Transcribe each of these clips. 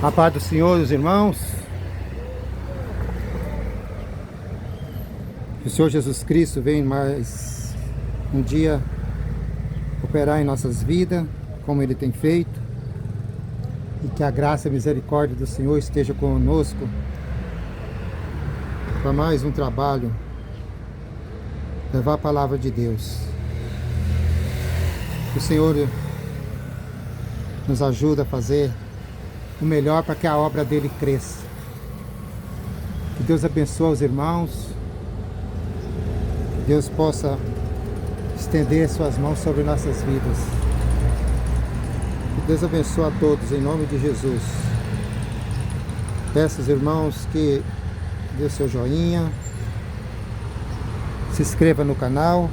A paz do Senhor, os irmãos. Que o Senhor Jesus Cristo venha mais um dia operar em nossas vidas, como Ele tem feito. E que a graça e a misericórdia do Senhor esteja conosco para mais um trabalho, levar a palavra de Deus. Que o Senhor nos ajude a fazer o melhor para que a obra dele cresça. Que Deus abençoe os irmãos. Que Deus possa estender suas mãos sobre nossas vidas. Que Deus abençoe a todos, em nome de Jesus. Peço aos irmãos que dê seu joinha, se inscreva no canal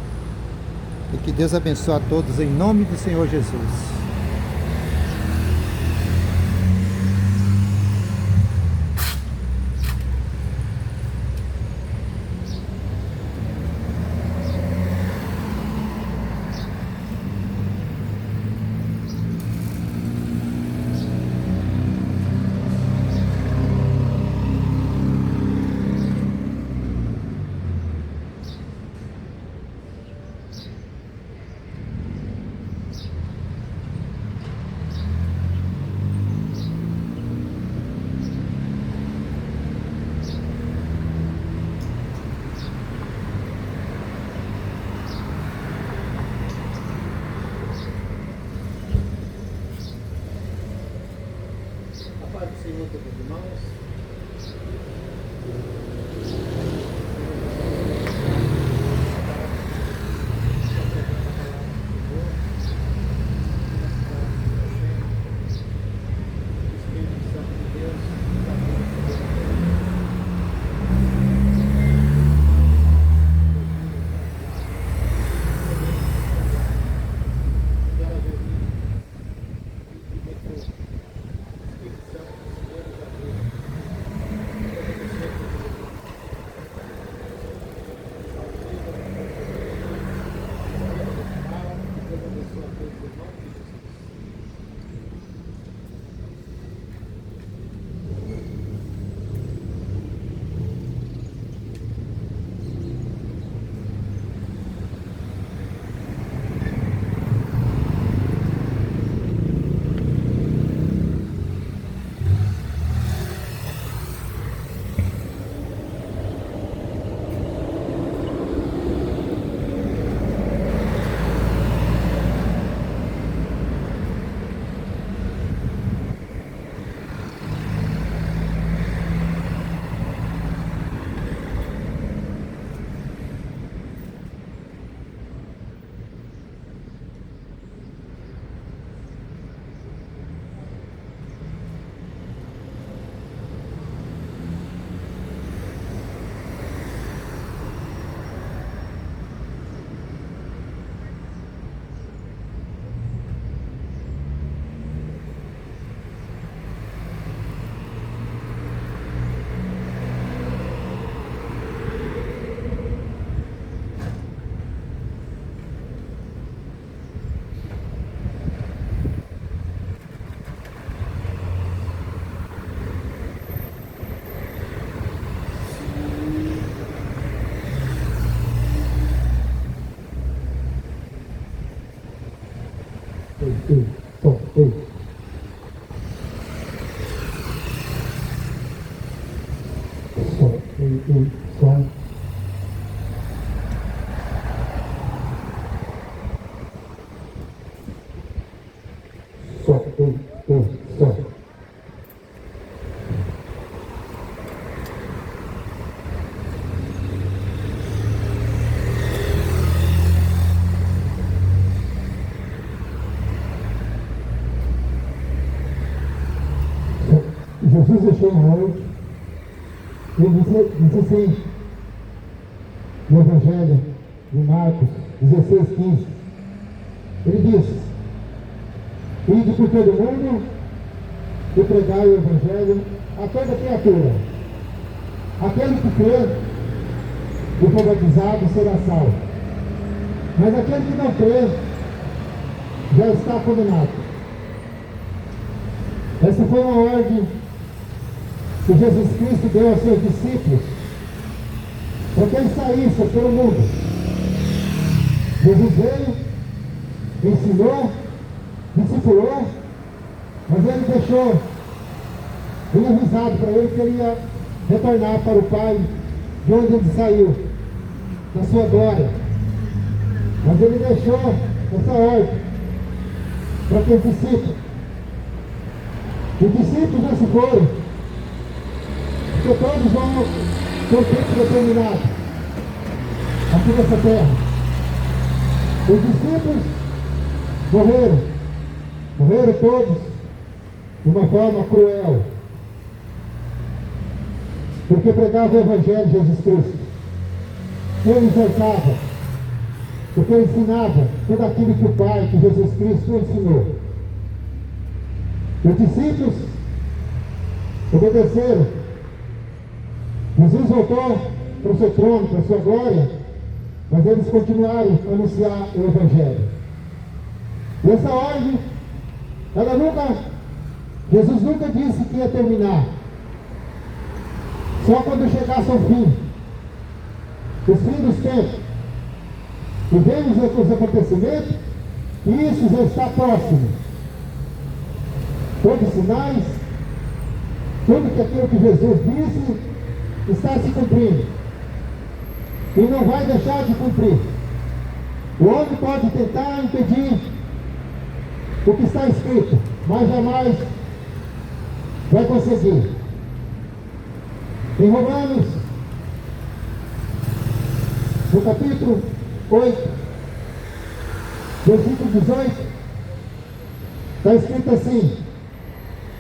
e que Deus abençoe a todos, em nome do Senhor Jesus. A paz do Senhor, meus irmãos. Jesus deixou hoje, ele disse assim, no Evangelho de Marcos 16:15, ele disse: ide por todo mundo e pregai o Evangelho a toda criatura. Aquele que crê e for batizado será salvo, mas aquele que não crê já está condenado. Essa foi uma ordem que Jesus Cristo deu aos seus discípulos, para que eles saíssem pelo mundo. Jesus veio, ensinou, discipulou, mas ele deixou bem avisado para ele que ele ia retornar para o Pai, de onde ele saiu, na sua glória. Mas ele deixou essa ordem para que os discípulos já se foram, porque todos vão ter um tempo determinado aqui nessa terra. Os discípulos morreram todos de uma forma cruel, porque pregavam o Evangelho de Jesus Cristo. Ele exortava, porque ele ensinava tudo aquilo que o Pai, que Jesus Cristo ensinou. Os discípulos obedeceram. Jesus voltou para o seu trono, para a sua glória, mas eles continuaram a anunciar o Evangelho. E essa ordem, Jesus nunca disse que ia terminar. Só quando chegasse ao fim, os fins dos tempos, e vemos os acontecimentos, e isso já está próximo. Todos os sinais, tudo aquilo que Jesus disse, está se cumprindo. E não vai deixar de cumprir. O homem pode tentar impedir o que está escrito, mas jamais vai conseguir. Em Romanos, no capítulo 8, versículo 18, está escrito assim: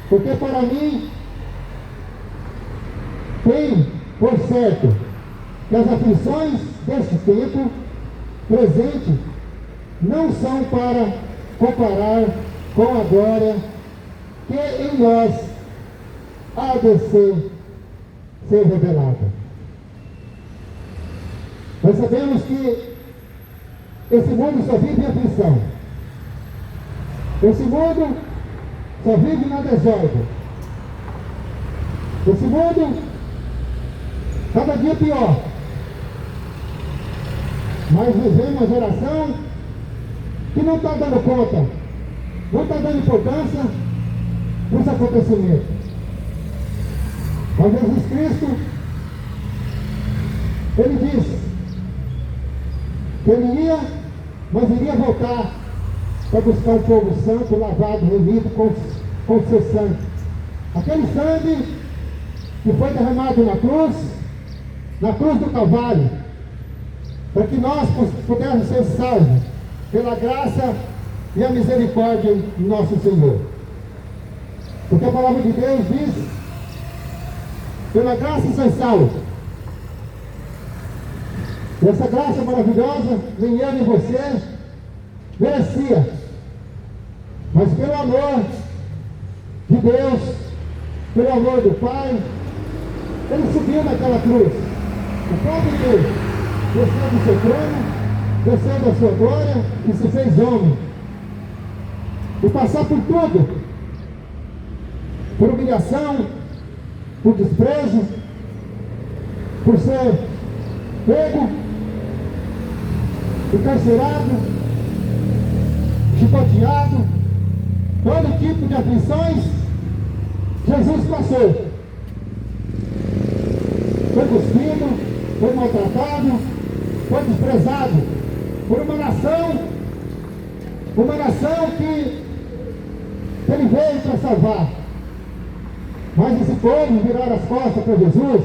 porque para mim tem por certo que as aflições deste tempo presente não são para comparar com a glória que em nós há de ser revelada. Nós sabemos que esse mundo só vive em aflição. Esse mundo só vive na desordem. Esse mundo cada dia pior. Mas vivemos uma geração que não está dando conta, não está dando importância para os acontecimentos. Mas Jesus Cristo, ele disse que ele ia, mas iria voltar para buscar um povo santo, lavado, remido com o seu sangue. Aquele sangue que foi derramado na cruz do Calvário, para que nós pudéssemos ser salvos pela graça e a misericórdia do nosso Senhor. Porque a palavra de Deus diz: pela graça sois salvos. E essa graça maravilhosa, nem eu nem você merecia, mas pelo amor de Deus, pelo amor do Pai, ele subiu naquela cruz. O próprio Deus desceu do seu trono, desceu da sua glória e se fez homem. E passar por tudo, por humilhação, por desprezo, por ser pego, encarcerado, chicoteado, todo tipo de aflições, Jesus passou. Foi cuspido, foi maltratado, foi desprezado por uma nação que ele veio para salvar. Mas esse povo viraram as costas para Jesus,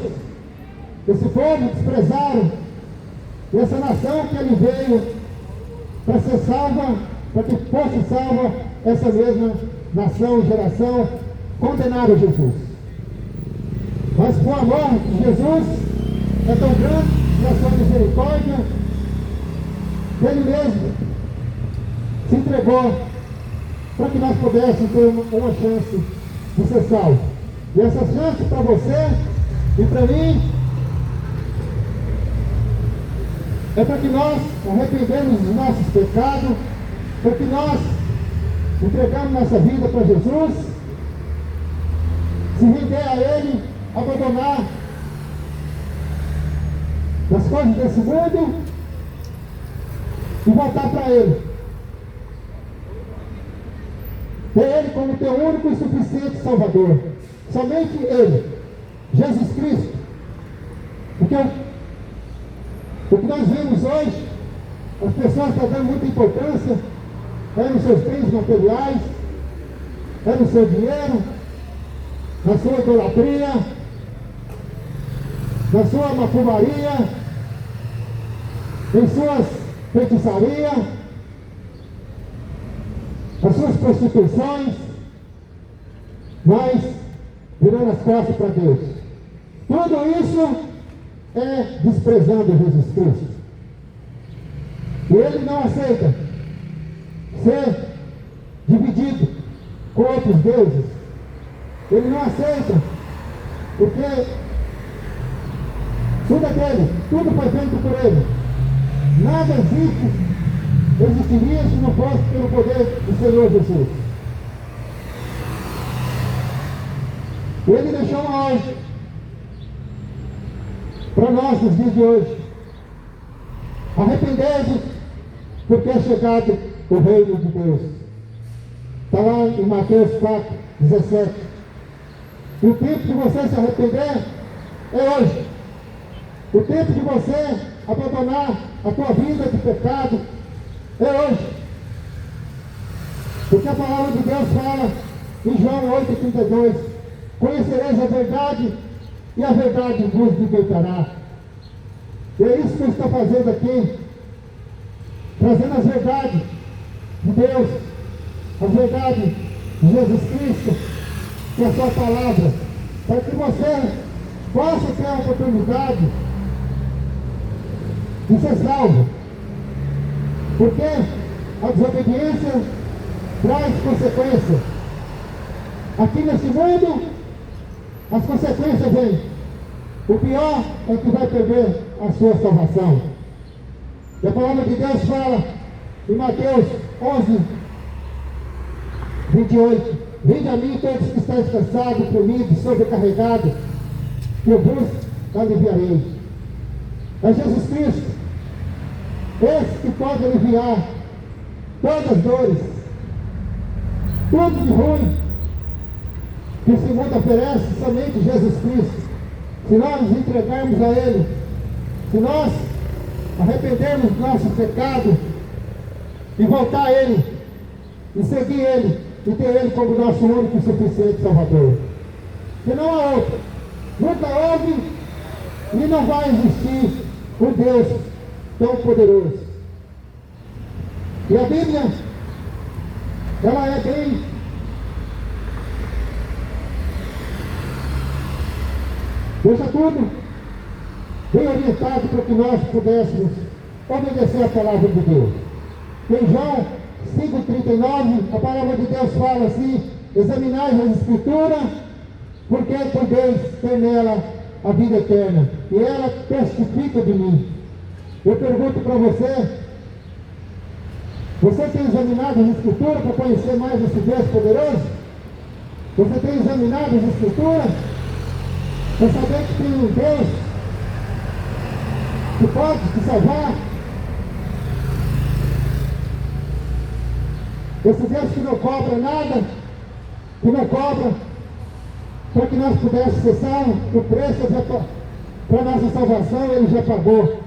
esse povo desprezaram essa nação que ele veio para ser salva, para que fosse salva essa mesma nação e geração, condenaram Jesus. Mas por amor de Jesus é tão grande na sua misericórdia, que ele mesmo se entregou para que nós pudéssemos ter uma chance de ser salvos. E essa chance para você e para mim é para que nós arrependemos dos nossos pecados, para que nós entregamos nossa vida para Jesus, se render a Ele abandonar as coisas desse mundo e voltar para Ele. Ter Ele como teu único e suficiente Salvador. Somente Ele, Jesus Cristo. Porque o que nós vemos hoje, as pessoas estão dando muita importância nos seus bens materiais, no seu dinheiro, na sua idolatria, na sua macumbaria, em suas feitiçarias, as suas prostituições, mas virando as costas para Deus. Tudo isso é desprezando Jesus Cristo. E Ele não aceita ser dividido com outros deuses. Ele não aceita, porque tudo é dele, tudo foi feito por Ele. Nada existiria se não fosse pelo poder do Senhor Jesus. Ele deixou uma ordem para nós nos dias de hoje: arrependei-vos, porque é chegado o reino de Deus. Está lá em Mateus 4:17. E o tempo de você se arrepender é hoje. O tempo de você abandonar a tua vida de pecado é hoje. Porque a palavra de Deus fala em João 8:32: conhecereis a verdade e a verdade vos libertará. E é isso que eu estou fazendo aqui, trazendo as verdades de Deus, as verdades de Jesus Cristo, que é a sua palavra, para que você possa ter a oportunidade de ser salvo. Porque a desobediência traz consequências. Aqui nesse mundo, as consequências vêm. O pior é que vai perder a sua salvação. E a palavra de Deus fala em Mateus 11:28: vinde a mim todos que estáis cansados, oprimidos, sobrecarregados, que eu vos aliviarei. É Jesus Cristo, esse que pode aliviar todas as dores, tudo de ruim que esse mundo oferece. Somente Jesus Cristo. Se nós nos entregarmos a Ele, se nós arrependermos do nosso pecado e voltar a Ele, e seguir Ele, e ter Ele como nosso único e suficiente Salvador. Que não há outro. Nunca houve e não vai existir um Deus tão poderoso. E a Bíblia, ela é bem deixa tudo bem orientado para que nós pudéssemos obedecer a palavra de Deus. Em João 5:39, a palavra de Deus fala assim: examinai as Escrituras, porque podeis ter nela a vida eterna, e ela testifica de mim. Eu pergunto para você: você tem examinado as Escrituras para conhecer mais esse Deus poderoso? Você tem examinado as Escrituras para saber que tem um Deus que pode te salvar? Esse Deus que não cobra nada, que não cobra para que nós pudéssemos ser salvos, o preço para a nossa salvação Ele já pagou.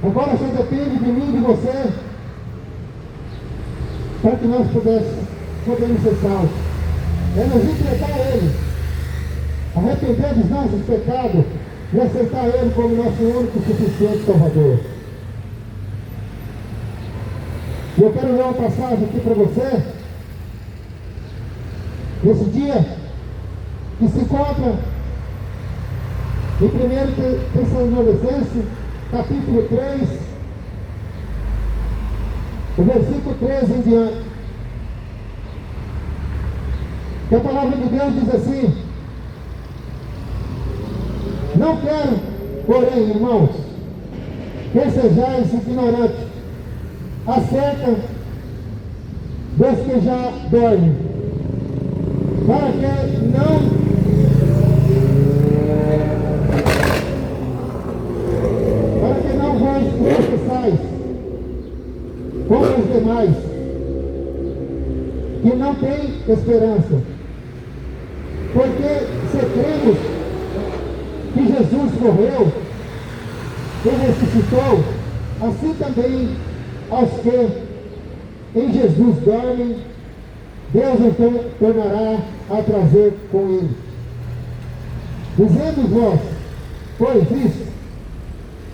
Agora só depende de mim e de você para que nós podemos ser salvos. É nos entregar a Ele, arrepender dos nossos pecados e aceitar Ele como nosso único e suficiente Salvador. E eu quero ler uma passagem aqui para você, nesse dia, que se encontra em 1 Tessalonicenses, capítulo 3, o versículo 13 em diante. Que a palavra de Deus diz assim: não quero, porém, irmãos, que sejais ignorantes acerca dos que já dormem, para que não processais, como os demais, que não têm esperança. Porque se cremos que Jesus morreu e ressuscitou, assim também aos que em Jesus dormem, Deus então tornará a trazer com ele. Dizemos vós, pois isso,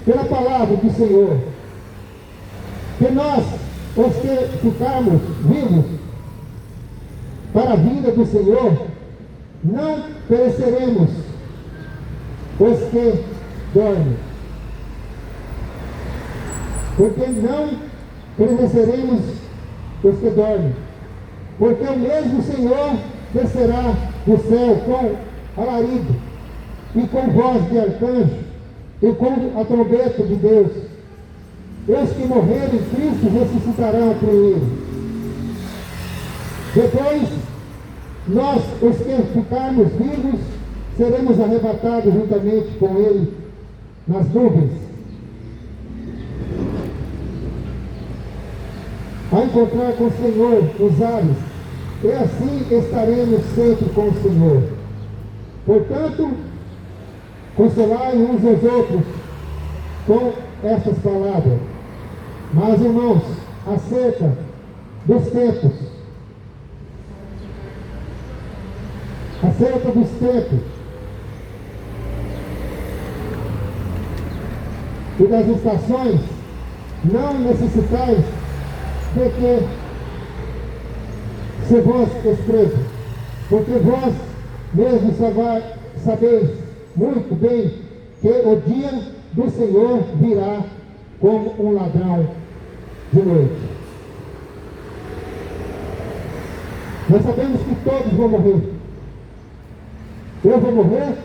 pela palavra do Senhor, que nós, os que ficarmos vivos para a vinda do Senhor, não pereceremos os que dormem. Porque não pereceremos os que dormem. Porque o mesmo Senhor descerá do céu com alarido, e com voz de arcanjo, e com a trombeta de Deus. Os que morrerem em Cristo ressuscitarão primeiro. Depois, nós, os que ficarmos vivos, seremos arrebatados juntamente com Ele nas nuvens, a encontrar com o Senhor nos ares, e assim estaremos sempre com o Senhor. Portanto, consolai uns aos outros com estas palavras. Mas, irmãos, acerca dos tempos, e das estações, não necessitais de que se vos escreva, porque vós mesmos sabeis muito bem que o dia do Senhor virá como um ladrão de noite. Nós sabemos que todos vão morrer. Eu vou morrer,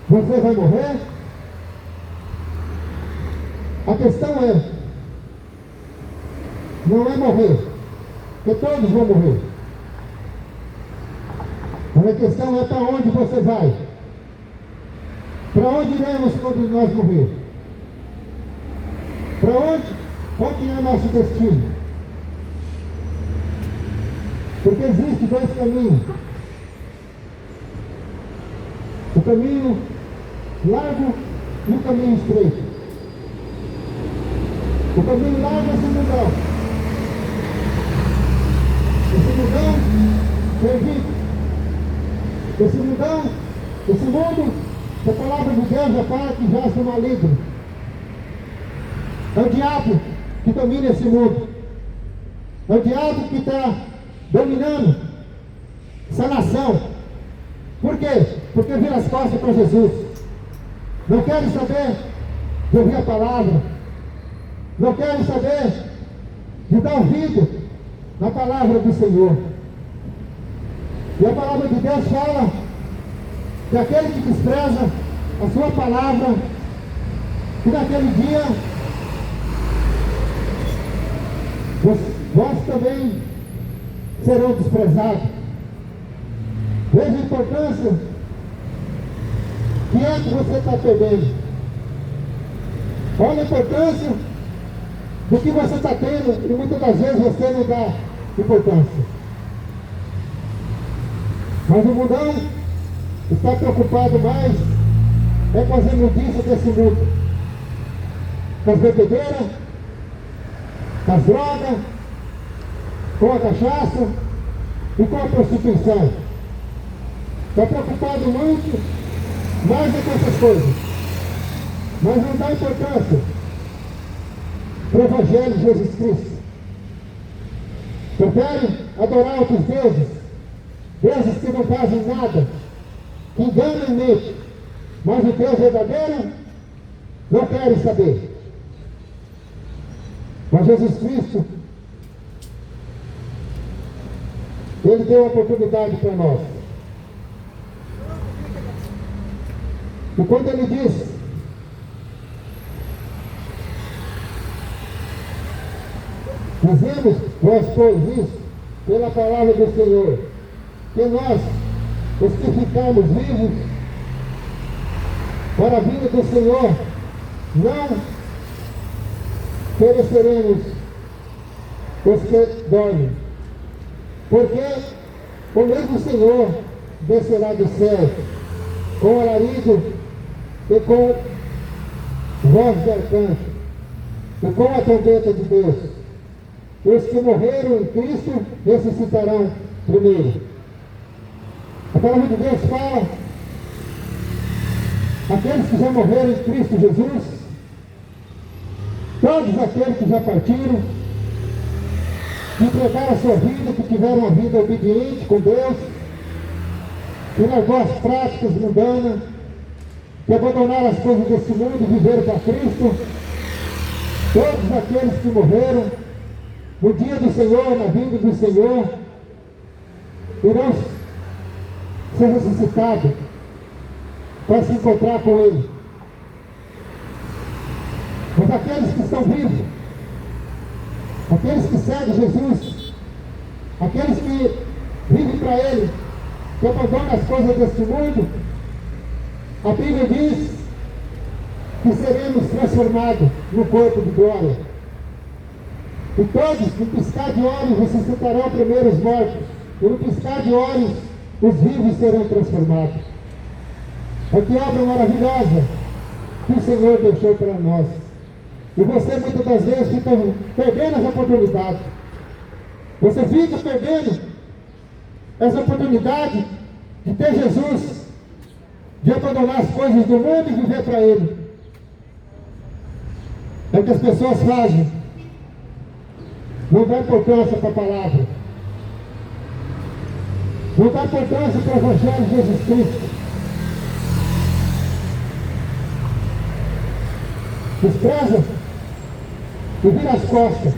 você vai morrer. A questão não é morrer, porque todos vão morrer. Mas a questão é para onde você vai. Para onde iremos quando nós morrer? Para onde? Qual que é o nosso destino? Porque existem dois caminhos. O caminho largo e o caminho estreito. O caminho largo é esse mundão. Esse mundão perdido. Esse mundão, esse mundo, que a palavra de Deus já fala que já é maligno. É o diabo que domina esse mundo. É o diabo que está dominando essa nação. Por quê? Porque vira as costas para Jesus. Não querem saber de ouvir a palavra. Não querem saber de dar ouvido na palavra do Senhor. E a palavra de Deus fala que aquele que despreza a sua palavra, que naquele dia vós também serão desprezados. Veja a importância que é que você está perdendo. Olha a importância do que você está tendo e muitas das vezes você não dá importância. Mas o mundão está preocupado mais com as imundícias desse mundo, com as bebedeiras, com as drogas, com a cachaça e com a prostituição. Está preocupado muito mais do que essas coisas, mas não dá importância para o Evangelho de Jesus Cristo. Prefere adorar outros deuses, deuses que não fazem nada, que enganam em mente, mas o Deus verdadeiro não querem saber. Mas Jesus Cristo, Ele deu a oportunidade para nós. E quando Ele diz dizemos, vós pois isso, pela palavra do Senhor, que nós, os que ficarmos vivos para a vinda do Senhor, não pereceremos os que dormem. Porque o mesmo Senhor descerá do céu com alarido e com voz de arcanjo e com a trombeta de Deus. Os que morreram em Cristo ressuscitarão primeiro. A palavra de Deus fala: aqueles que já morreram em Cristo Jesus, todos aqueles que já partiram, que entregaram a sua vida, que tiveram uma vida obediente com Deus, que largou as práticas mundanas, que abandonaram as coisas desse mundo e viveram para Cristo, todos aqueles que morreram, no dia do Senhor, na vinda do Senhor, irão ser ressuscitados para se encontrar com Ele. Mas aqueles que estão vivos, aqueles que seguem Jesus, aqueles que vivem para Ele, que abandonam as coisas deste mundo, a Bíblia diz que seremos transformados no corpo de glória. E todos, no piscar de olhos, ressuscitarão primeiro os mortos, e no piscar de olhos, os vivos serão transformados. É que obra maravilhosa que o Senhor deixou para nós. E você muitas das vezes fica perdendo essa oportunidade. Você fica perdendo essa oportunidade de ter Jesus, de abandonar as coisas do mundo e viver para Ele. É o que as pessoas fazem. Não dá importância para a palavra. Não dá importância para o Evangelho de Jesus Cristo. Despreza e vira as costas.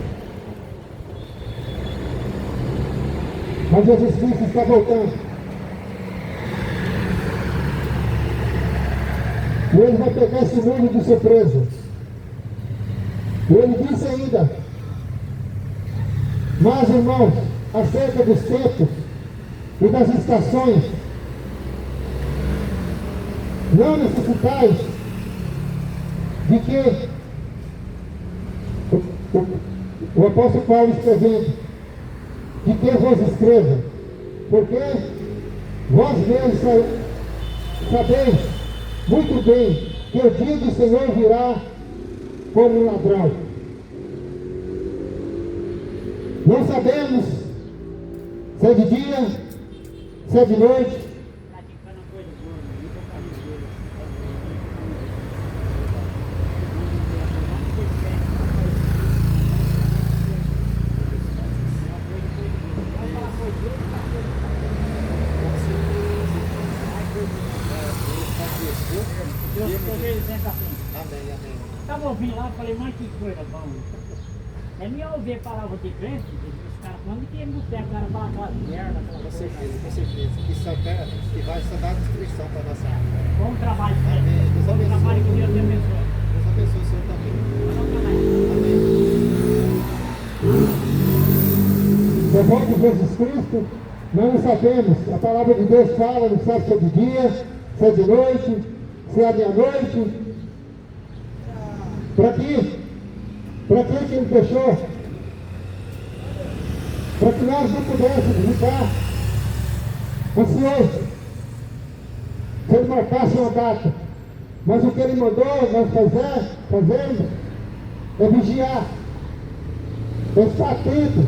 Mas Jesus Cristo está voltando. E Ele vai pegar esse mundo de surpresa. E Ele disse ainda: mas, irmãos, acerca dos tempos e das estações, não necessitais de que o apóstolo Paulo escrevendo, de que vos escreva, porque vós mesmos sabeis muito bem que o dia do Senhor virá como um ladrão. Não sabemos se é de dia, se é de noite. Estava ouvindo lá, falei, mas que coisa bom. É melhor ouvir a palavra de crente, os caras falando que no pé, o cara fala aquelas merda, aquela Com coisa. certeza, com certeza. Que vai só dar descrição para nossa alma. Bom trabalho, Fred. Amém. Deus Bom abençoe. trabalho, que Deus te abençoe. Deus abençoe o Senhor também. Bom trabalho. Amém. Depois de Jesus Cristo, nós não sabemos. A palavra de Deus fala, não sabe se é de dia, se é de noite, se é meia-noite. Para quê? Para quem que Ele deixou? Para que nós não pudéssemos ficar ansiosos. Se Ele marcasse uma data. Mas o que Ele mandou nós fazermos é vigiar, é estar atento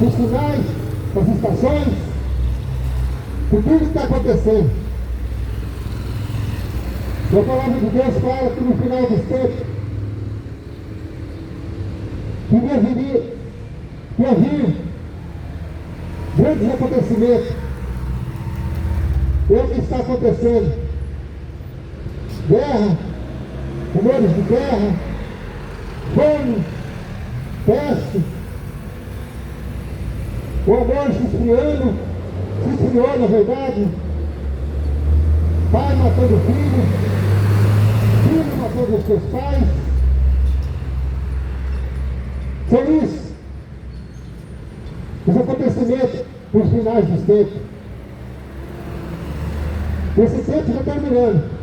os sinais, as estações, por tudo que está acontecendo. E a palavra de Deus fala que no final dos tempos, que ia vir grandes acontecimentos. E o que está acontecendo? Guerra, rumores de guerra, fome, peste, o amor se esfriou na verdade, pai matando filho, filho matando os seus pais. São isso, os acontecimentos nos finais dos tempos. Esse tempo já está terminando.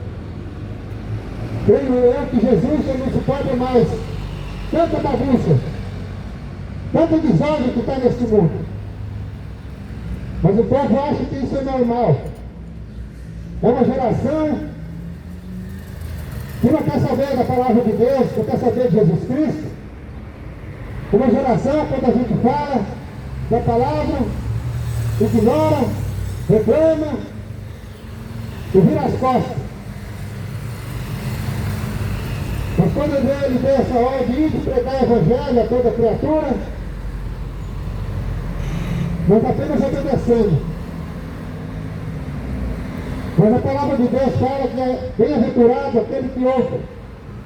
Creio eu que Jesus já não suporta mais tanta bagunça, tanta desordem que está nesse mundo. Mas o povo acha que isso é normal. É uma geração que não quer saber da palavra de Deus, não quer saber de Jesus Cristo. Uma geração, quando a gente fala da palavra, ignora, reclama e vira as costas. Mas quando ele deu essa ordem de pregar o evangelho a toda criatura, nós apenas obedecemos. Mas a palavra de Deus fala que é bem-aventurado aquele que ouve,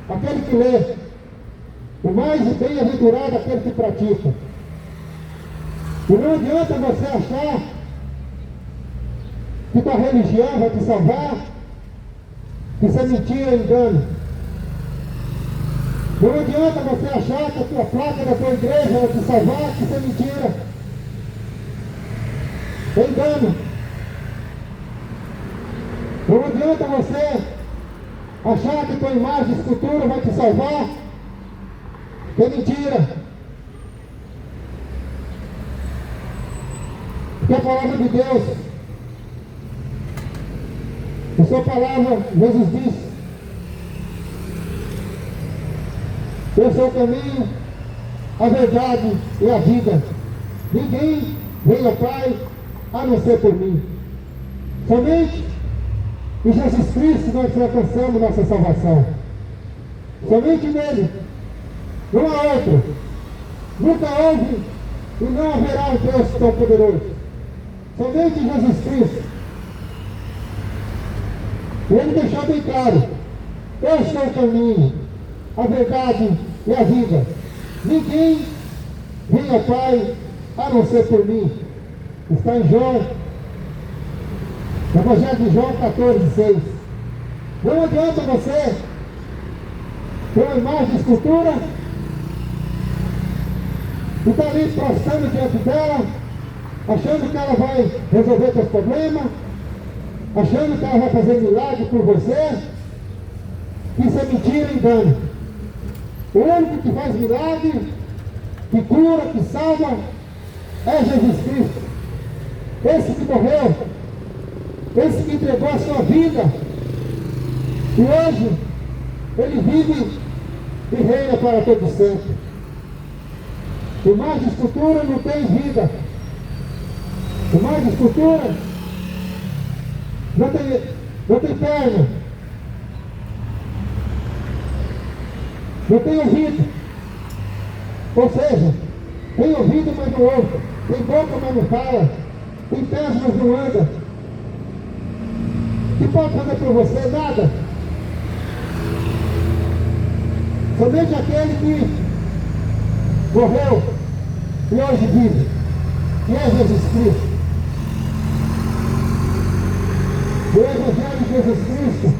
aquele que lê. O mais bem-aventurado aquele que pratica. E não adianta você achar que tua religião vai te salvar, que isso é mentira e engano. Não adianta você achar que a tua placa da tua igreja vai te salvar, que isso é mentira. É engano. Não adianta você achar que tua imagem de escultura vai te salvar, que é mentira. Porque a palavra de Deus, a sua palavra, Jesus disse: eu sou o caminho, a verdade e a vida. Ninguém vem ao Pai a não ser por mim. Somente em Jesus Cristo nós alcançamos nossa salvação. Somente nele. Não há outro. Nunca houve e não haverá um Deus tão poderoso. Somente em Jesus Cristo. E ele deixou bem claro: eu sou o caminho, a verdade e a vida. Ninguém vem ao Pai a não ser por mim. Está em João, no Evangelho de João 14:6. Não adianta você ter uma imagem de escultura e estar ali prostrando diante dela, achando que ela vai resolver seus problemas, achando que ela vai fazer milagre por você. Isso é mentira e engano. O único que faz milagre, que cura, que salva, é Jesus Cristo. Esse que morreu, esse que entregou a sua vida, e hoje ele vive e reina para todo sempre. Imagem de escultura não tem vida. Imagem de escultura não tem perna, não tem ouvido. Ou seja, tem ouvido, mas não ouve. Tem boca, mas não fala. Tem pés, mas não anda. O que pode fazer por você? Nada. Somente aquele que morreu e hoje vive, que é Jesus Cristo. O Evangelho de Jesus Cristo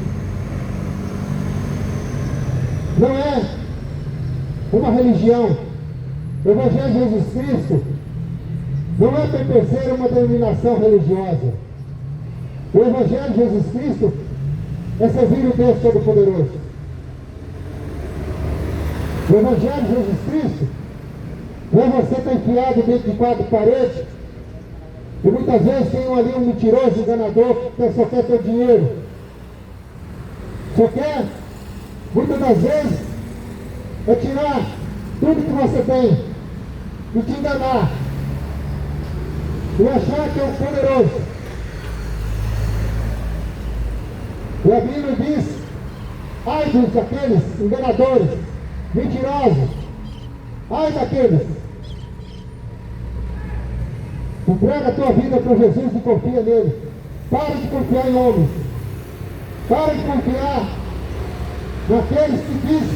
não é uma religião. O Evangelho de Jesus Cristo não é pertencer a uma denominação religiosa. O Evangelho de Jesus Cristo é servir o Deus Todo-Poderoso. O Evangelho de Jesus Cristo não é você estar enfiado dentro de quatro paredes e muitas vezes tem ali um mentiroso, enganador que só quer teu dinheiro. Só quer, muitas das vezes, é tirar tudo que você tem e te enganar e achar que é o poderoso. E a Bíblia diz: ai daqueles enganadores, mentirosos, ai daqueles. Entrega a tua vida para Jesus e confia nele. Para de confiar em homens. Para de confiar naqueles que diz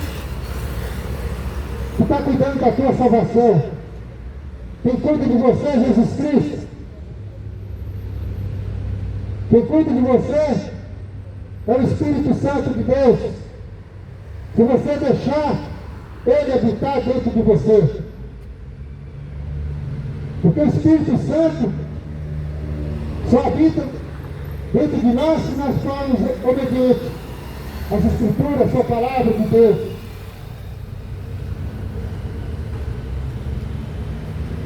que está cuidando da tua salvação. Quem cuida de você é Jesus Cristo. Quem cuida de você é o Espírito Santo de Deus. Se você deixar ele habitar dentro de você. Porque o Espírito Santo só habita dentro de nós se nós formos obedientes às Escrituras, à sua palavra de Deus.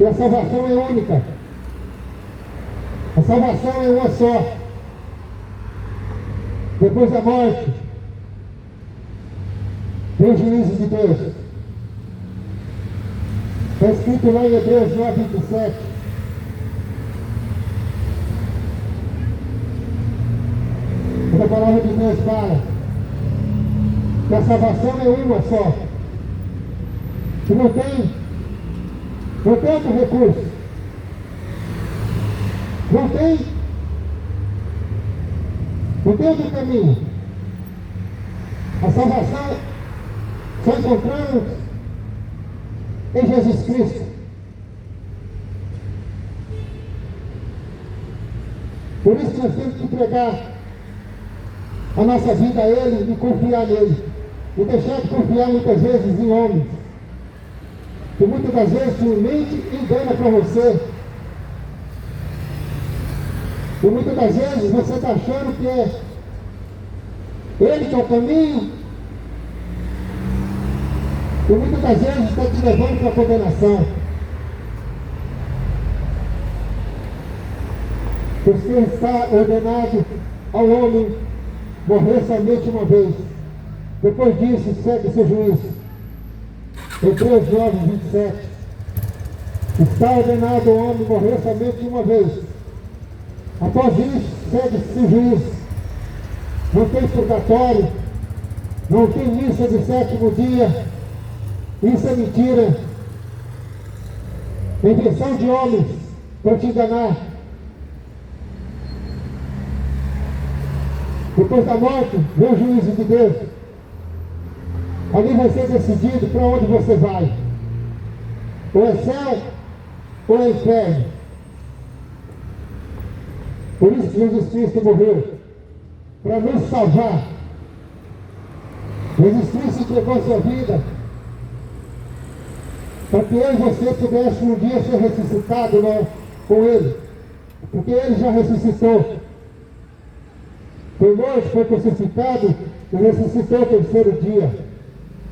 E a salvação é única. A salvação é uma só. Depois da morte, vem o juízo de Deus. Está escrito lá em Hebreus 9:27. A palavra de Deus fala que a salvação é uma só. Que não tem outro recurso. Não tem outro caminho. A salvação só encontramos em Jesus Cristo. Por isso que nós temos que entregar a nossa vida a Ele e confiar nele. E deixar de confiar muitas vezes em homens. Que muitas das vezes te mente e engana para você. E muitas das vezes você está achando que é Ele que é o caminho. E muitas das vezes está te levando para a condenação. Porque está ordenado ao homem morrer somente uma vez. Depois disso, segue seu juízo. Hebreus 9:27. Está ordenado ao homem morrer somente uma vez. Após isso, segue seu juízo. Não tem purgatório. Não tem missa de sétimo dia. Isso é mentira. É invenção de homens para te enganar. Depois da morte, vem o juízo de Deus. Ali vai ser decidido para onde você vai. Ou é céu, ou é inferno. Por isso que Jesus Cristo morreu. Para nos salvar. Jesus Cristo entregou sua vida. Para que eu e você pudesse um dia ser ressuscitado com Ele. Porque Ele já ressuscitou. Foi morto, foi crucificado e ressuscitou no terceiro dia.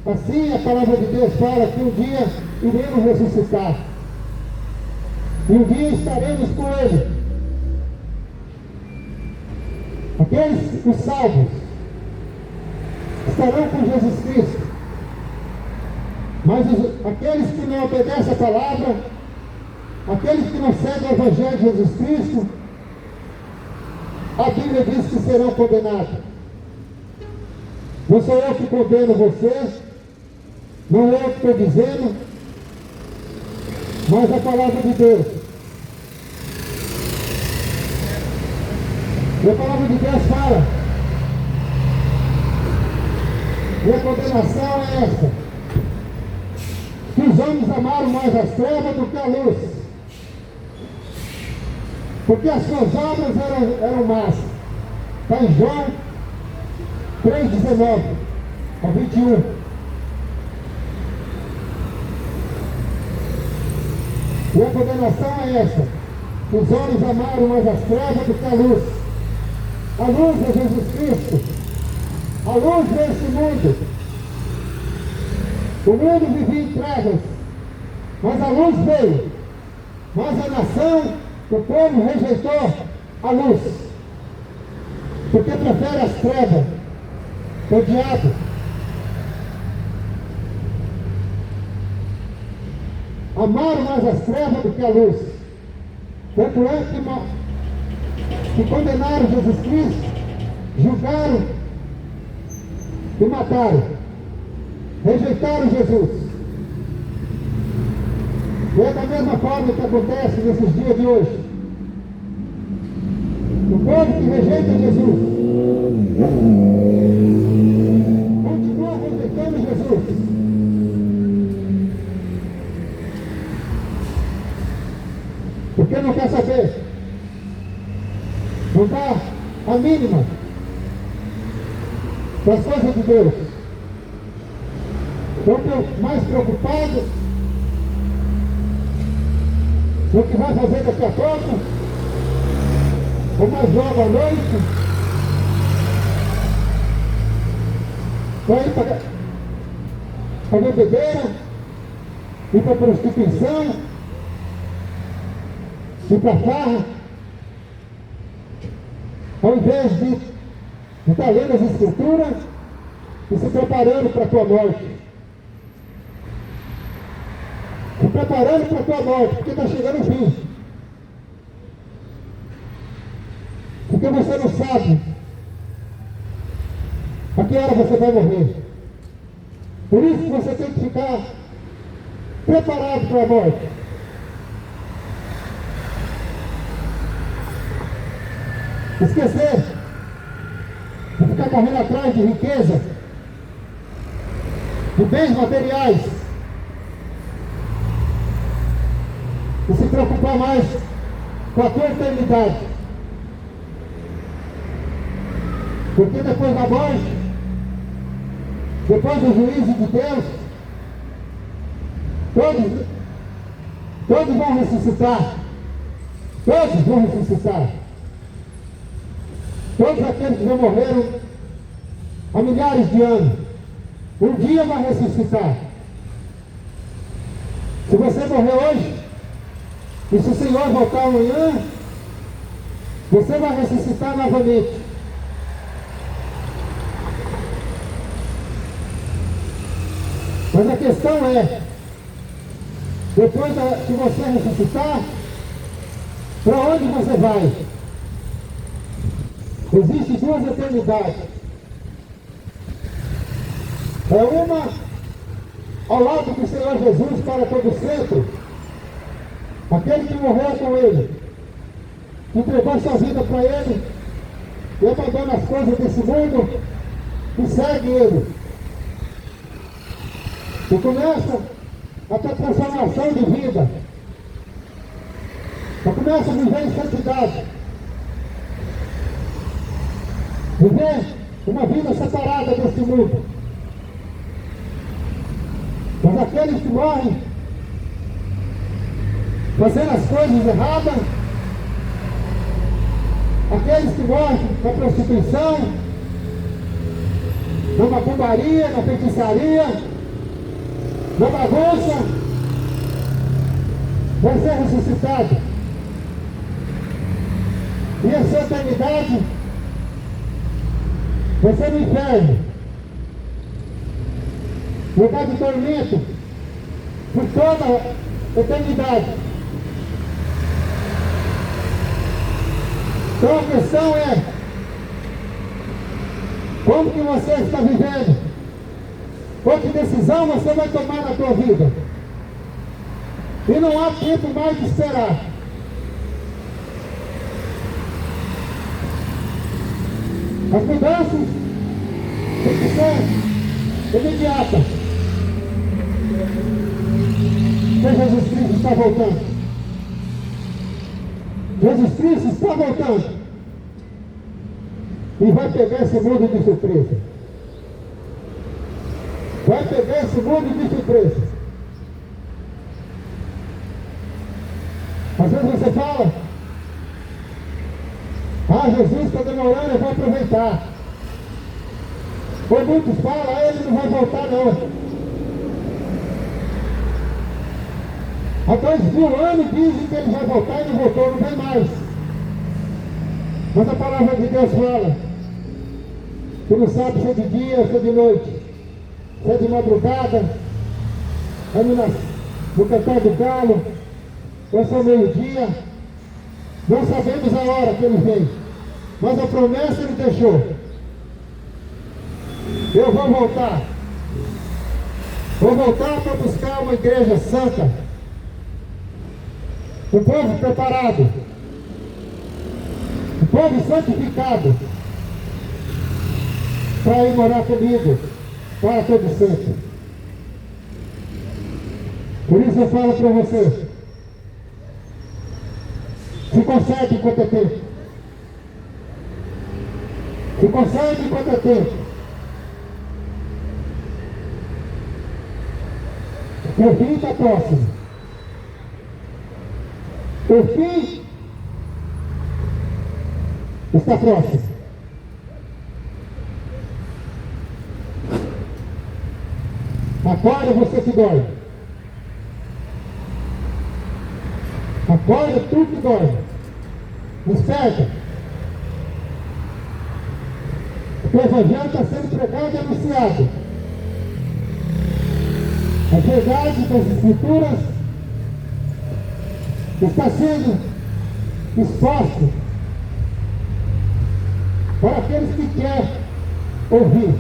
Assim a palavra de Deus fala que um dia iremos ressuscitar. E um dia estaremos com Ele. Aqueles, os salvos, estarão com Jesus Cristo. Mas aqueles que não obedecem a palavra, aqueles que não seguem o Evangelho de Jesus Cristo, a Bíblia diz que serão condenados. Não sou eu que condeno vocês, não é eu que estou dizendo, mas a palavra de Deus. E a palavra de Deus fala. E a condenação é essa: que os homens amaram mais as trevas do que a luz. Porque as suas obras eram más. Está em João 3:19 a 21. E a condenação é essa: que os homens amaram mais as trevas do que a luz. A luz é Jesus Cristo. A luz é esse mundo. O mundo vivia em trevas, mas a luz veio. Mas a nação, o povo rejeitou a luz, porque prefere as trevas, o diabo. Amaram mais as trevas do que a luz. Tanto é que condenaram Jesus Cristo, julgaram e mataram. Rejeitaram Jesus. E é da mesma forma que acontece nesses dias de hoje. O povo que rejeita Jesus continua rejeitando Jesus. Porque não quer saber. Não dá a mínima das coisas de Deus. Estão mais preocupados no que vai fazer daqui a pouco, ou mais logo à noite, vai ir para bebedeira, ir para prostituição, ir para a farra, ao invés de estar lendo as Escrituras e se preparando para a tua morte. Se preparando para a tua morte, porque está chegando o fim. Porque você não sabe a que hora você vai morrer. Por isso que você tem que ficar preparado para a morte. Esquecer de ficar correndo atrás de riqueza, de bens materiais, e se preocupar mais com a tua eternidade. Porque depois da morte, depois do juízo de Deus, todos vão ressuscitar. Todos vão ressuscitar. Todos aqueles que já morreram há milhares de anos, um dia vai ressuscitar. Se você morrer hoje, e se o Senhor voltar amanhã, você vai ressuscitar novamente. Mas a questão é, depois que você ressuscitar, para onde você vai? Existem duas eternidades. É uma ao lado do Senhor Jesus para todo sempre. Aquele que morreu com Ele, que entregou sua vida para Ele, e abandona as coisas desse mundo e segue Ele. E começa a tua transformação de vida. E começa a viver em santidade. Viver uma vida separada deste mundo. Mas aqueles que morrem fazendo as coisas erradas, aqueles que morrem na prostituição, na macumbaria, na feitiçaria, na bagunça, vai ser ressuscitado. E a sua eternidade vai ser no inferno, lugar de tormento por toda a eternidade. Então a questão é, como que você está vivendo? Qual que decisão você vai tomar na tua vida? E não há tempo mais de esperar. As mudanças têm que ser imediatas. Porque Jesus Cristo está voltando. Jesus Cristo está voltando. E vai pegar esse mundo de surpresa. Vai pegar esse mundo de surpresa. Às vezes você fala, Jesus está demorando, eu vou aproveitar. Ou muitos falam, ele não vai voltar não. Há 2000 anos dizem que ele vai voltar e não voltou, não vem mais. Mas a palavra de Deus fala que não sabe se é de dia ou se é de noite, se é de madrugada, é no cantar do galo, ou se é meio-dia. Não sabemos a hora que ele vem, mas a promessa ele deixou. Eu vou voltar. Vou voltar para buscar uma igreja santa, um povo preparado, um povo santificado, para ir morar comigo para todo sempre. Por isso eu falo para você, se consegue enquanto é tempo. Se consegue enquanto é tempo. O fim está próximo. O fim está próximo. Acorda você que dorme. Acorda tu que dorme. Desperta. O Evangelho está sendo pregado e anunciado. A verdade das Escrituras está sendo exposta para aqueles que querem ouvir.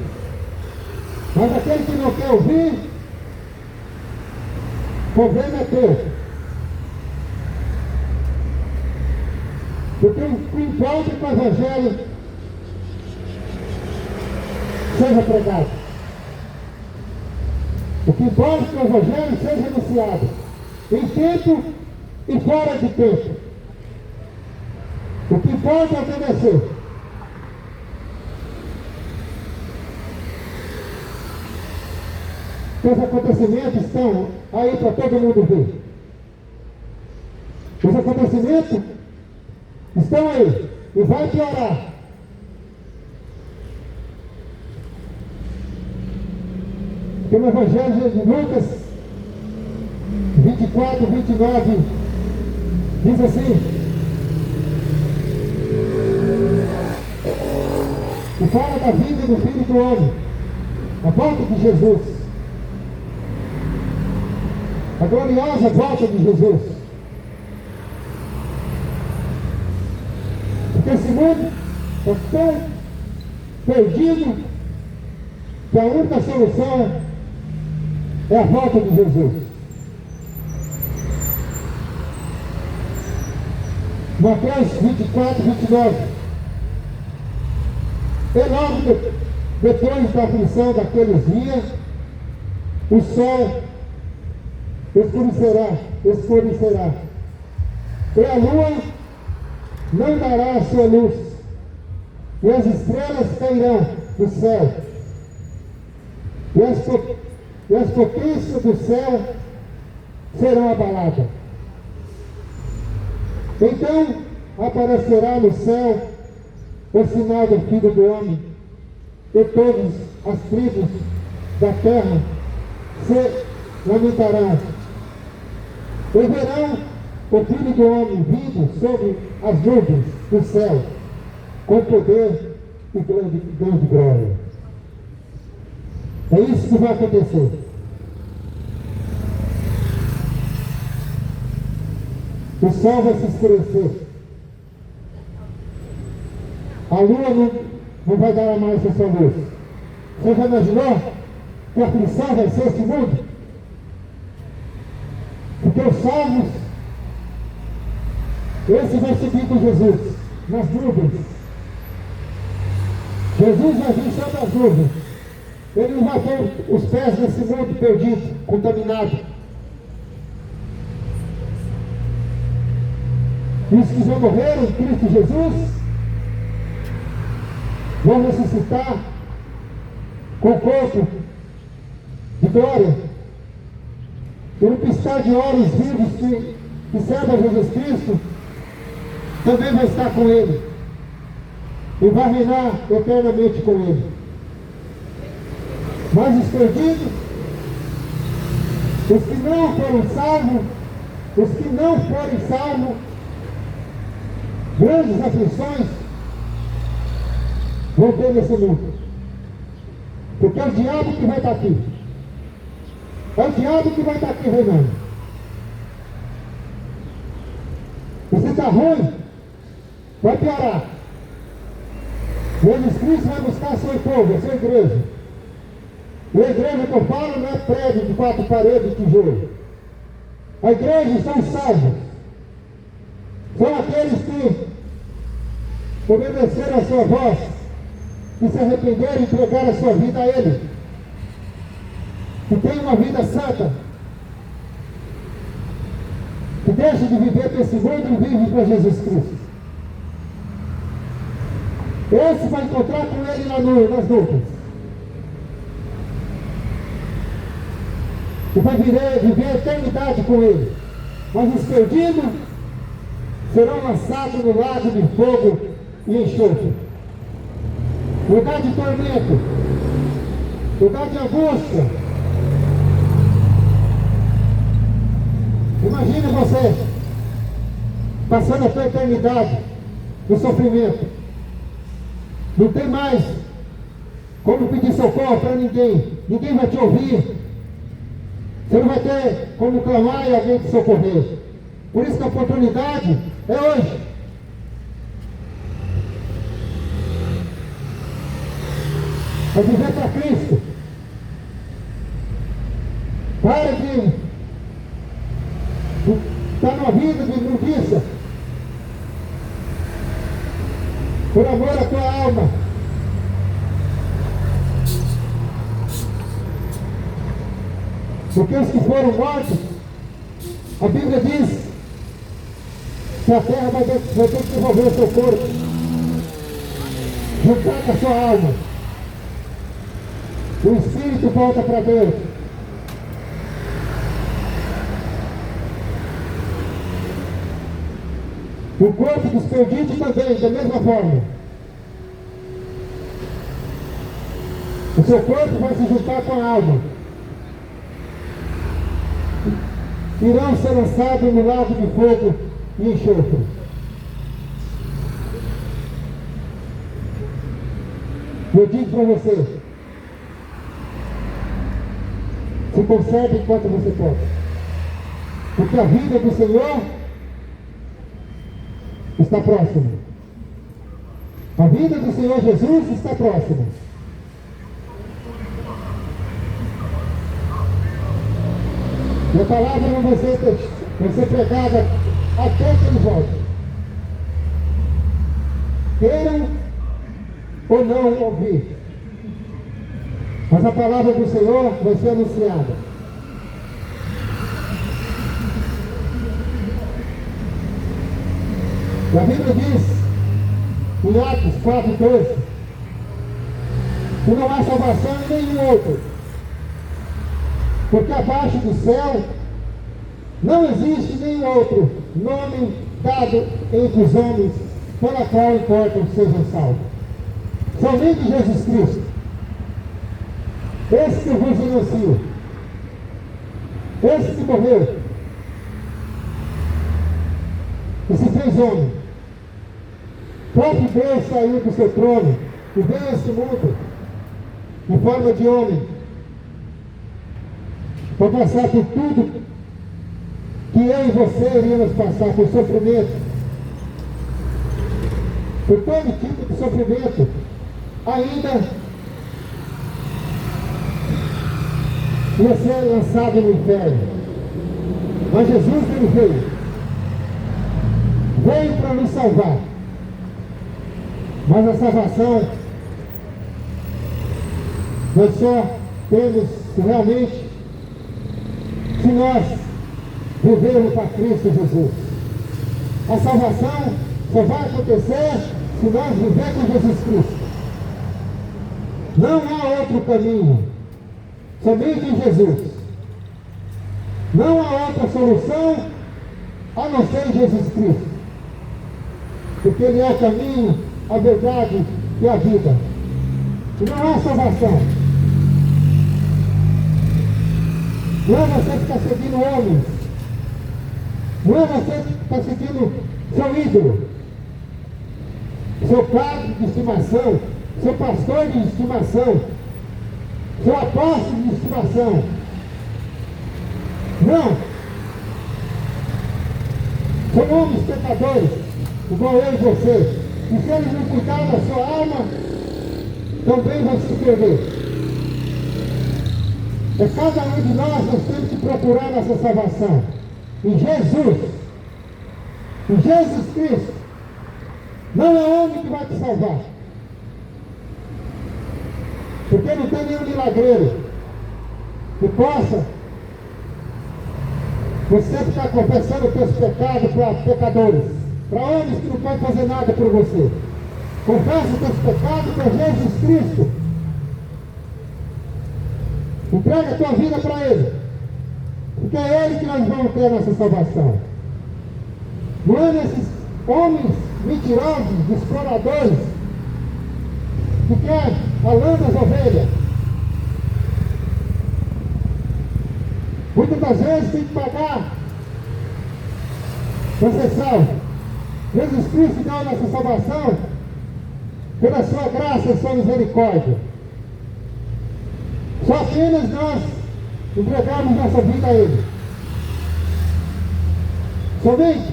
Mas aquele que não quer ouvir, o problema é teu. Porque o que importa é que o Evangelho seja pregado. O que importa é que o Evangelho seja anunciado, em tempo e fora de tempo. O que importa é obedecer. Os acontecimentos estão aí para todo mundo ver. Os acontecimentos estão aí e vai piorar. Porque no Evangelho de Lucas 24, 29 diz assim: e fala da vida do Filho do Homem, a volta de Jesus, a gloriosa volta de Jesus. Porque esse mundo está tão perdido que a única solução é a volta de Jesus. Mateus 24, 29. E logo depois da aflição daqueles dias, o sol escurecerá, e a lua não dará a sua luz, e as estrelas cairão do céu, e as potências do céu serão abaladas. Então aparecerá no céu o sinal do Filho do Homem, e todas as tribos da terra se lamentarão, e verão o Filho do Homem vindo sobre as nuvens do céu, com poder e grande glória. É isso que vai acontecer. O sol vai se escurecer. A lua não vai dar mais a sua luz. Você já imaginou que a aflição vai ser esse mundo? Porque os salmos, esse vai subir com Jesus nas nuvens. Jesus vai vir sobre as nuvens. Ele não vai ter os pés nesse mundo perdido, contaminado. E os que já morreram em Cristo Jesus vão ressuscitar com o corpo de glória. E no piscar de olhos vivos que servem a Jesus Cristo também vai estar com Ele e vai reinar eternamente com Ele. Mas os perdidos, os que não foram salvos, grandes aflições vão ter nesse mundo. Porque é o diabo que vai estar aqui. É o diabo que vai estar aqui reinando. Você está ruim, vai piorar. Jesus Cristo vai buscar seu povo, a sua igreja. E a igreja que eu falo não é prédio de 4 paredes de tijolo. A igreja são salvos. São aqueles que obedeceram a sua voz, que se arrependeram e entregaram a sua vida a Ele, que tem uma vida santa, que deixa de viver para esse mundo e vive para Jesus Cristo. Esse vai encontrar com Ele nas nuvens. E vai viver a eternidade com Ele. Mas os perdidos serão lançados no lago de fogo e enxofre. Lugar de tormento, lugar de angústia. Imagine você passando a tua eternidade no sofrimento. Não tem mais como pedir socorro para ninguém. Ninguém vai te ouvir. Você não vai ter como clamar e alguém te socorrer. Por isso que a oportunidade é hoje. É viver para Cristo. Para de estar numa vida de injustiça. Por amor à tua alma. Porque os que foram mortos, a Bíblia diz que a terra vai ter que devolver o seu corpo, juntar com a sua alma. O Espírito volta para Deus. O corpo dos perdidos também, da mesma forma. O seu corpo vai se juntar com a alma. Irão ser lançados no lago de fogo e enxofre. Eu digo para você, se conserve enquanto você pode. Porque a vida do Senhor está próxima. A vida do Senhor Jesus está próxima. E a palavra não vai ser pregada até que ele volte. Queiram ou não ouvir. Mas a palavra do Senhor vai ser anunciada. E a Bíblia diz, em Atos 4:12, que não há salvação em nenhum outro. Porque abaixo do céu não existe nenhum outro nome dado entre os homens pela qual importam sejam salvos. Somente Jesus Cristo. Esse que eu vos anuncio. Esse que morreu. E se fez homem. O próprio Deus saiu do seu trono e veio a este mundo em forma de homem. Para passar por tudo que eu e você iríamos passar, por sofrimento, por todo tipo de sofrimento, ainda ia ser lançado no inferno. Mas Jesus ele veio para nos salvar. Mas a salvação nós só temos realmente se nós vivermos para Cristo Jesus. A salvação só vai acontecer se nós vivermos com Jesus Cristo. Não há outro caminho, somente em Jesus. Não há outra solução a não ser em Jesus Cristo. Porque Ele é o caminho, a verdade e a vida. E não há salvação. Não é você que está seguindo homens. Não é você que está seguindo seu ídolo, seu padre de estimação, seu pastor de estimação, seu apóstolo de estimação. Não. São homens pecadores, igual eu e você. E se eles não cuidarem da sua alma, também vão se perder. É cada um de nós temos que procurar nossa salvação em Jesus. Em Jesus Cristo. Não é homem que vai te salvar. Porque não tem nenhum milagreiro que possa você ficar confessando os teus pecados para pecadores, para homens que não podem fazer nada por você. Confessa os teus pecados para Jesus Cristo. Entrega a tua vida para Ele. Porque é Ele que nós vamos ter a nossa salvação. Não é nesses homens mentirosos, exploradores, que querem a lã das ovelhas. Muitas das vezes tem que pagar para ser salvo. Jesus Cristo deu a nossa salvação pela sua graça e sua misericórdia. Só apenas nós entregamos nossa vida a Ele. Somente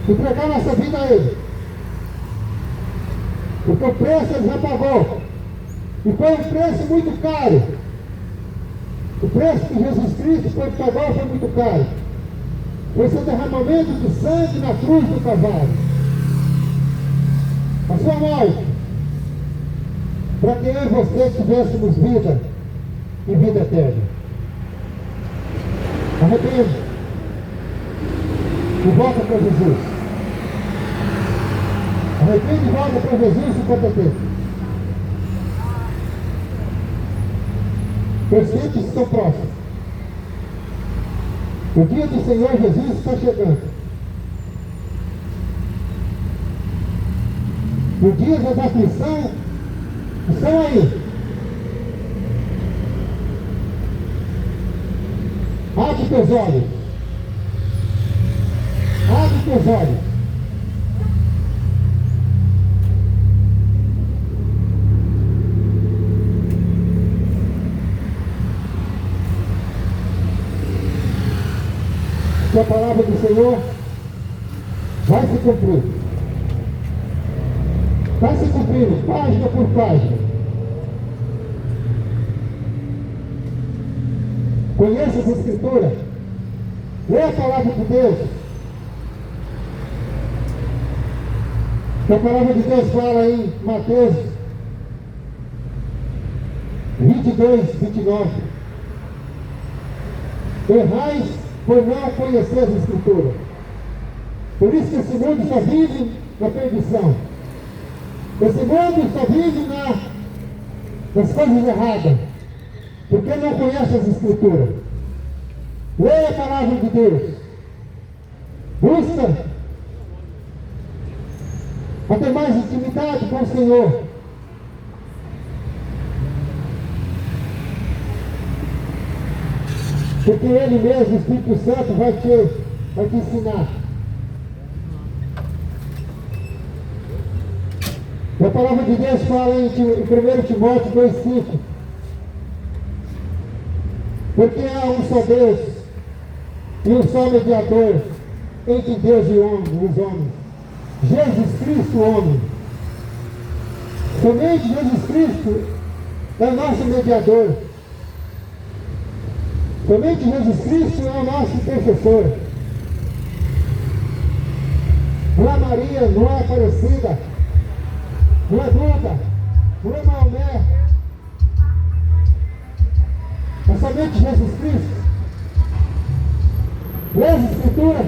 entregar nossa vida a Ele. Porque o preço Ele já pagou. E foi um preço muito caro. O preço que Jesus Cristo pagou foi muito caro. Foi seu derramamento de sangue na cruz do Calvário. A sua morte. Para que eu e você tivéssemos vida e vida eterna. Arrependa. E volta para Jesus. Arrepende e volta para Jesus enquanto é tempo. Os tempos estão próximos. O dia do Senhor Jesus está chegando. Os dias da aflição estão aí. Abre teus olhos. Abre teus olhos. Que a palavra do Senhor vai se cumprir. Vai se cumprindo, página por página. Conheça as Escrituras. Lê a palavra de Deus. Que a palavra de Deus fala em Mateus 22, 29. Errais por não conhecer as Escrituras. Por isso que esse mundo só vive na perdição. Esse mundo só vive nas coisas erradas. Porque não conhece as Escrituras. Leia a palavra de Deus. Busca a ter mais intimidade com o Senhor. Porque Ele mesmo, o Espírito Santo, vai te ensinar. E a palavra de Deus fala em 1 Timóteo 2,5. Porque há um só Deus e um só mediador entre Deus e os homens. Jesus Cristo, homem. Somente Jesus Cristo é o nosso mediador. Somente Jesus Cristo é o nosso intercessor. Não é Maria, não é Aparecida, não é Buda, não é Maomé. É somente Jesus Cristo. Lê as Escrituras.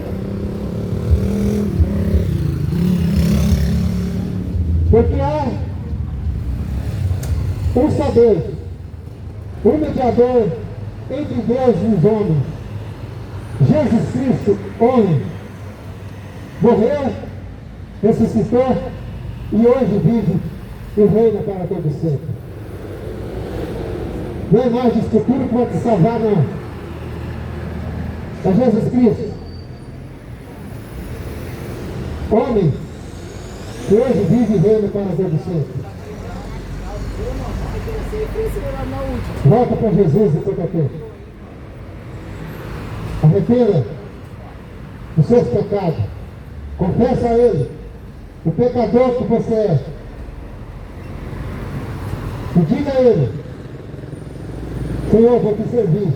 Porque há um só Deus, um mediador entre Deus e os homens. Jesus Cristo, homem, morreu, ressuscitou e hoje vive e reina para todo sempre. Não é mais de Escritura que vai te salvar, não. É Jesus Cristo, homem, que hoje vive e reina para todo sempre. Volta para Jesus enquanto é tempo. Arrependa dos seus pecados. Confessa a Ele o pecador que você é. E diga a Ele: Senhor, vou te servir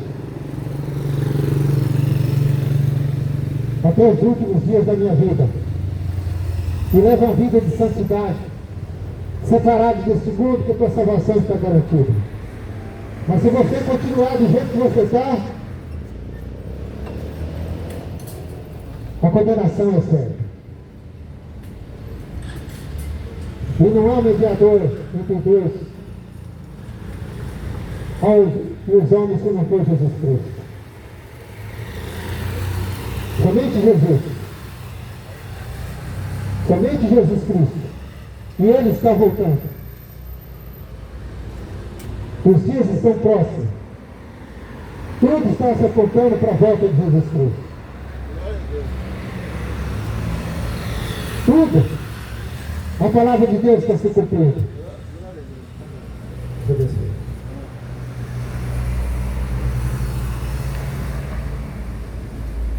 até os últimos dias da minha vida. E leva uma vida de santidade, separado desse mundo, que a tua salvação está garantida. Mas se você continuar do jeito que você está, a condenação é certa. E não há mediador entre Deus e os homens que não for Jesus Cristo. Somente Jesus. Somente Jesus Cristo. E Ele está voltando. Os dias estão próximos. Tudo está se apontando para a volta de Jesus Cristo. Tudo. A palavra de Deus está se cumprindo.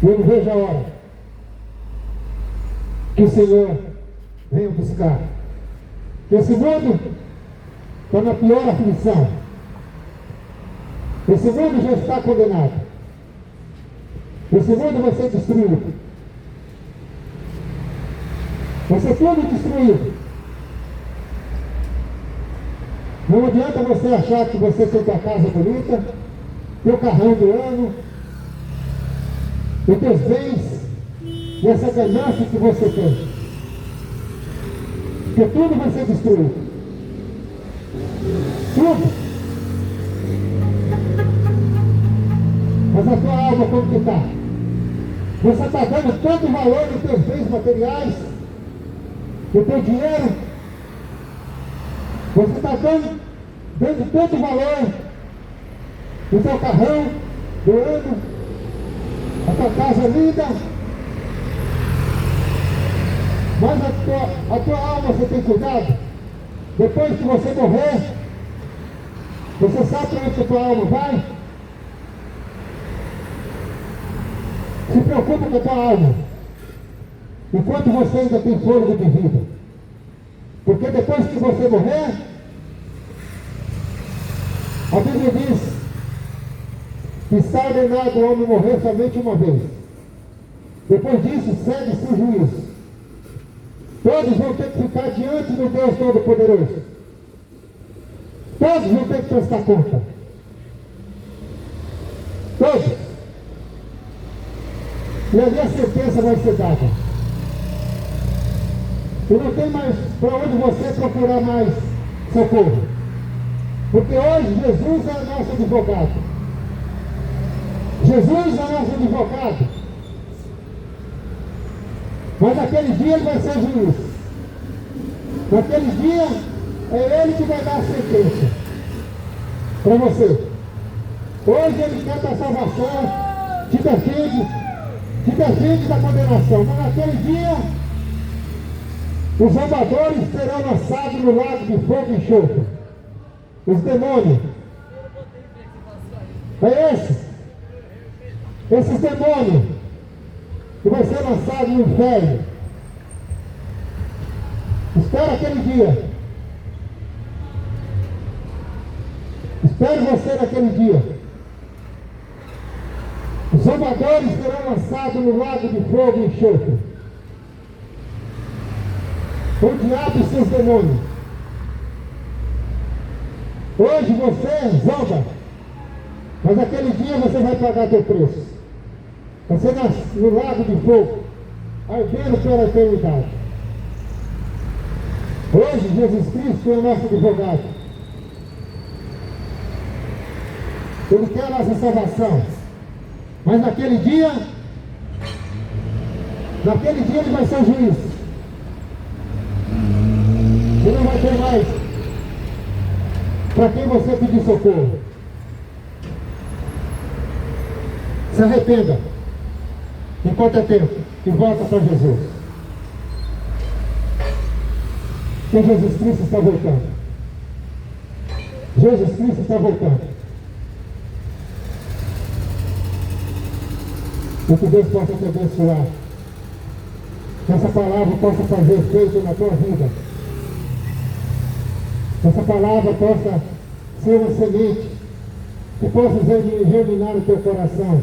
Eu não vejo a hora que o Senhor venha buscar. Que esse mundo está na pior aflição. Esse mundo já está condenado. Esse mundo vai ser destruído. Vai ser tudo destruído. Não adianta você achar que você tem tua casa bonita, teu carrão do ano, os teus bens e essa ganância que você tem. Porque tudo vai ser destruído. Tudo. Mas a tua alma como que está? Você está dando tanto valor nos teus bens materiais, no teu dinheiro. Você está dando tanto valor no teu carrão do ano, a tua casa linda. Mas a tua alma você tem cuidado. Depois que você morrer, você sabe para onde a tua alma vai? Se preocupa com a tua alma enquanto você ainda tem fôlego de vida. Porque depois que você morrer, a Bíblia diz que está ordenado o homem morrer somente uma vez. Depois disso, segue-se o juízo. Todos vão ter que ficar diante do Deus Todo-Poderoso. Todos vão ter que prestar conta. Todos. E ali a sentença vai ser dada. E não tem mais para onde você procurar mais socorro. Porque hoje Jesus é nosso advogado. Jesus é nosso advogado. Mas naquele dia ele vai ser juiz. Naquele dia é ele que vai dar a sentença para você. Hoje ele quer a salvação, te defende da condenação. Mas naquele dia os zombadores serão lançados no lago de fogo e enxofre. Os demônios. É esses demônios que vai ser lançado no inferno. Espera aquele dia. Espere você naquele dia. Os zombadores serão lançados no lago de fogo e enxofre. O diabo e seus demônios. Hoje você zomba, mas aquele dia você vai pagar teu preço. Você nasce no lago de fogo, ardendo pela eternidade. Hoje Jesus Cristo é o nosso advogado. Ele quer a nossa salvação. Mas naquele dia ele vai ser juiz. E não vai ter mais para quem você pedir socorro. Se arrependa enquanto é tempo e volta para Jesus. Que Jesus Cristo está voltando. Jesus Cristo está voltando. E que Deus possa te abençoar. Que essa palavra possa fazer efeito na tua vida. Que essa palavra possa ser uma semente que possa germinar no teu coração.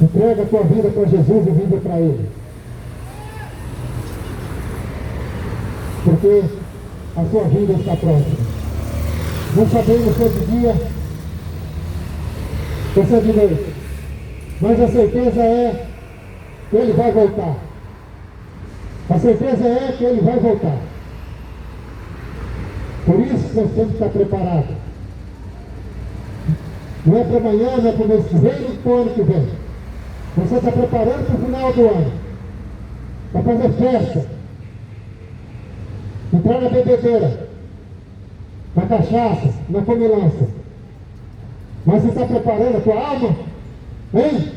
Entrega a tua vida para Jesus e viva para Ele. Porque a sua vida está próxima. Não sabemos se é de dia ou se é de noite. Mas a certeza é que Ele vai voltar. A certeza é que Ele vai voltar. Por isso que nós temos que estar preparados. Não é para amanhã, não é para o mês que vem, nem para o ano que vem. Você está preparando para o final do ano. Para fazer festa. Entrar na bebedeira. Na cachaça, na comilança. Mas você está preparando a tua alma? Hein?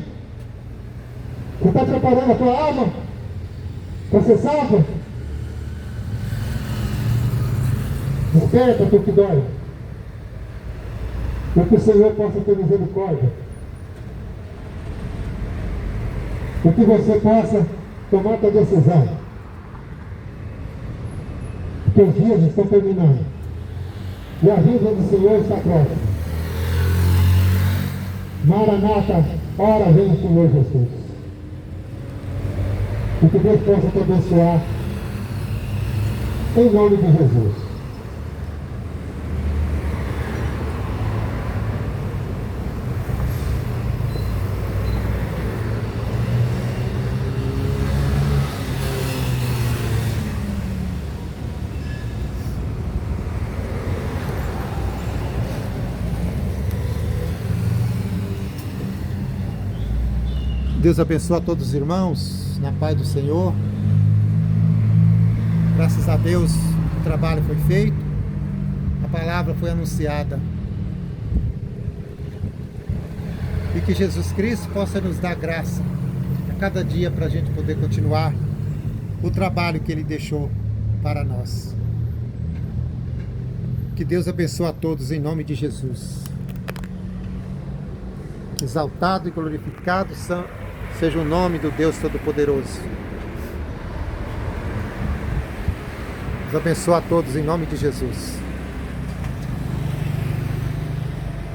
Você está preparando a tua alma Para ser salvo? Desperta tu que dói. Para que o Senhor possa ter misericórdia. Para que você possa tomar tua decisão. Porque os dias estão terminando. E a vida do Senhor está próxima. Maranata, ora vem o Senhor Jesus. E que Deus possa te abençoar. Em nome de Jesus. Deus abençoe a todos os irmãos, na paz do Senhor. Graças a Deus o trabalho foi feito, a palavra foi anunciada. E que Jesus Cristo possa nos dar graça a cada dia para a gente poder continuar o trabalho que Ele deixou para nós. Que Deus abençoe a todos em nome de Jesus. Exaltado e glorificado seja o nome do Deus Todo-Poderoso. Deus abençoe a todos em nome de Jesus.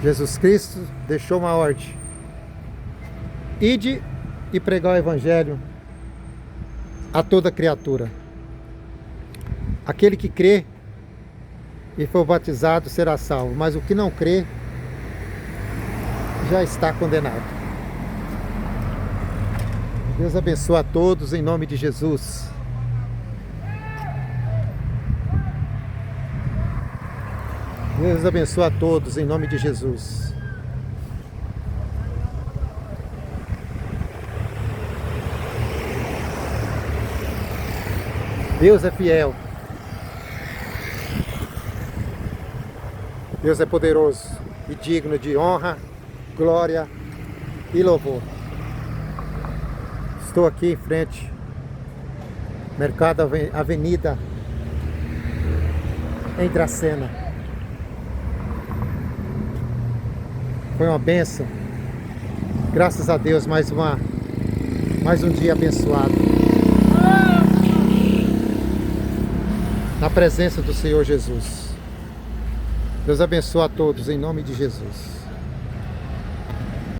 Jesus Cristo deixou uma ordem: ide e pregar o Evangelho a toda criatura. Aquele que crê e for batizado será salvo, mas o que não crê já está condenado. Deus abençoe a todos em nome de Jesus. Deus abençoe a todos em nome de Jesus. Deus é fiel. Deus é poderoso e digno de honra, glória e louvor. Estou aqui em frente, Mercado Avenida, em Dracena. Foi uma bênção. Graças a Deus, mais um dia abençoado. Na presença do Senhor Jesus. Deus abençoe a todos em nome de Jesus.